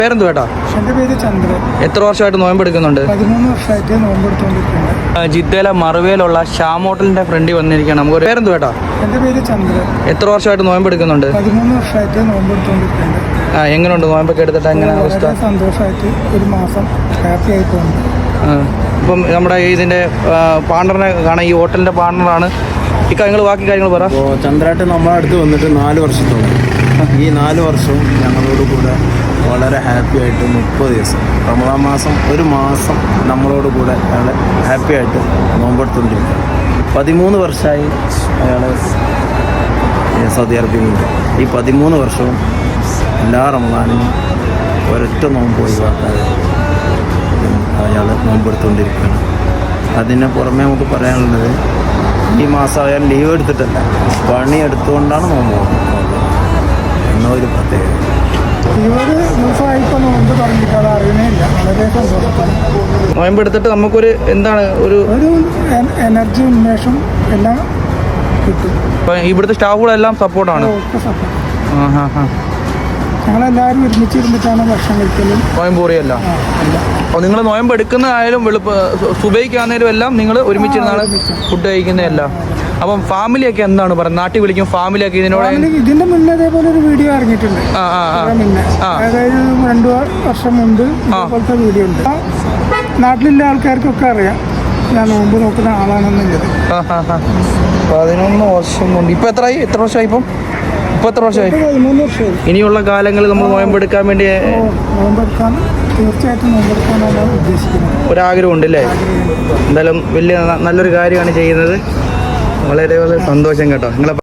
പേരെന്തു കേട്ടാ? എൻ്റെ പേര് ചന്ദ്രൻ. എത്ര വർഷമായിട്ട് നോയമ്പെടുക്കുന്നുണ്ട്? 13 വർഷമായിട്ട് നോമ്പെടുത്തോണ്ടിരിക്കുന്നത്. ജിദ്ദയിലെ മറുവേലുള്ള ഷാം ഹോട്ടലിന്റെ ഫ്രണ്ടിൽ വന്നിരിക്കുകയാണ്. നമുക്ക് പേരെന്തു കേട്ടാ? എൻ്റെ പേര് ചന്ദ്രൻ. എത്ര വർഷമായിട്ട് നോയമ്പെടുക്കുന്നുണ്ട്? 13 വർഷമായിട്ട് നോമ്പെടുത്തോണ്ടിരിക്കുന്നത്. എങ്ങനെയുണ്ട് നോയമ്പൊക്കെ എടുത്തിട്ട്? എങ്ങനെ അവസ്ഥ? സന്തോഷമായിട്ട് ഒരു മാസം ഹാപ്പി ആയി പോകുന്നു. ഇപ്പം നമ്മുടെ ഇതിന്റെ പാർട്ണറിനെ കാണാൻ, ഈ ഹോട്ടലിന്റെ പാർട്ണറാണ്. നിങ്ങൾ ബാക്കി കാര്യങ്ങൾ പറ. ചന്ദ്രേട്ടൻ നമ്മളെ അടുത്ത് വന്നിട്ട് 4 വർഷത്തോളം. ഈ 4 വർഷവും ഞങ്ങളോട് കൂടെ വളരെ ഹാപ്പി ആയിട്ട് 30 ദിവസം റമദാൻ മാസം ഒരു മാസം നമ്മളോട് കൂടെ അയാൾ ഹാപ്പി ആയിട്ട് നോമ്പെടുത്തുകൊണ്ടിരിക്കുക. 13 വർഷമായി അയാൾ സൗദി അറേബ്യയിലുണ്ട്. ഈ 13 വർഷവും എല്ലാ റമദാനിനും ഒരൊറ്റ നോമ്പ് ഒഴിവാക്കാതെ അയാൾ നോമ്പെടുത്തുകൊണ്ടിരിക്കുകയാണ്. അതിന് പുറമെ നമുക്ക് പറയാനുള്ളത്, ഈ മാസം അയാൾ ലീവ് എടുത്തിട്ടല്ല, പണി എടുത്തുകൊണ്ടാണ് നോമ്പ് എന്നൊരു പ്രത്യേകത. 20 ദിവസമായിപ്പോൾ നോമ്പ് തുടങ്ങിയിട്ട് അത് അറിയുന്നില്ല. വളരെ സന്തോഷത്തോടെ നോയമ്പെടുത്തിട്ട് നമുക്കൊരു എന്താണ് ഒരു എനർജി ഉന്മേഷം എല്ലാം കിട്ടും. ഇവിടുത്തെ സ്റ്റാഫുകളെല്ലാം സപ്പോർട്ടാണ്. ഒക്കെ സപ്പോർട്ട്. ഞങ്ങളെല്ലാവരും ഒരുമിച്ചിരുന്നിട്ടാണ് ഭക്ഷണം കഴിക്കലും. നോയമ്പൂറിയല്ല. അപ്പോൾ നിങ്ങൾ നോയമ്പ് എടുക്കുന്നതായാലും സുബൈക്കാന്നേലും എല്ലാം നിങ്ങൾ ഒരുമിച്ചിരുന്നാണ് ഫുഡ് കഴിക്കുന്നതെല്ലാം. അപ്പം ഫാമിലിയൊക്കെ എന്താണ് പറയുന്നത്? നാട്ടിൽ വിളിക്കും ഫാമിലിയൊക്കെ ഇതിനോട്. ഇതിന്റെ മുന്നേ അതേപോലെ ഒരു വീഡിയോ ഇറങ്ങിയിട്ടുണ്ട്. മുന്നേ അതായത് 2 വർഷം മുമ്പ് ഇതുപോലത്തെ വീഡിയോ ഉണ്ട്. നാട്ടിലുള്ള ആൾക്കാർക്കൊക്കെ അറിയാം ഞാൻ നോമ്പ് നോക്കുന്ന ആളാണെന്നുള്ളത്. 11 വർഷം കൊണ്ട്. ഇപ്പം എത്ര വർഷമായി? ഇപ്പം എത്ര വർഷമായി? 13 വർഷമായി. ഇനിയുള്ള കാലങ്ങളിൽ നമ്മൾ നോയമ്പെടുക്കാൻ വേണ്ടി നോമ്പെടുക്കാൻ തീർച്ചയായിട്ടും നോമ്പെടുക്കാനാണ് ഉദ്ദേശിക്കുന്നത്. ഒരാഗ്രഹം ഉണ്ടല്ലേ? എന്തായാലും വലിയ നല്ലൊരു കാര്യമാണ് ചെയ്യുന്നത്. വളരെ വളരെ സന്തോഷം കേട്ടോ. നിങ്ങളെ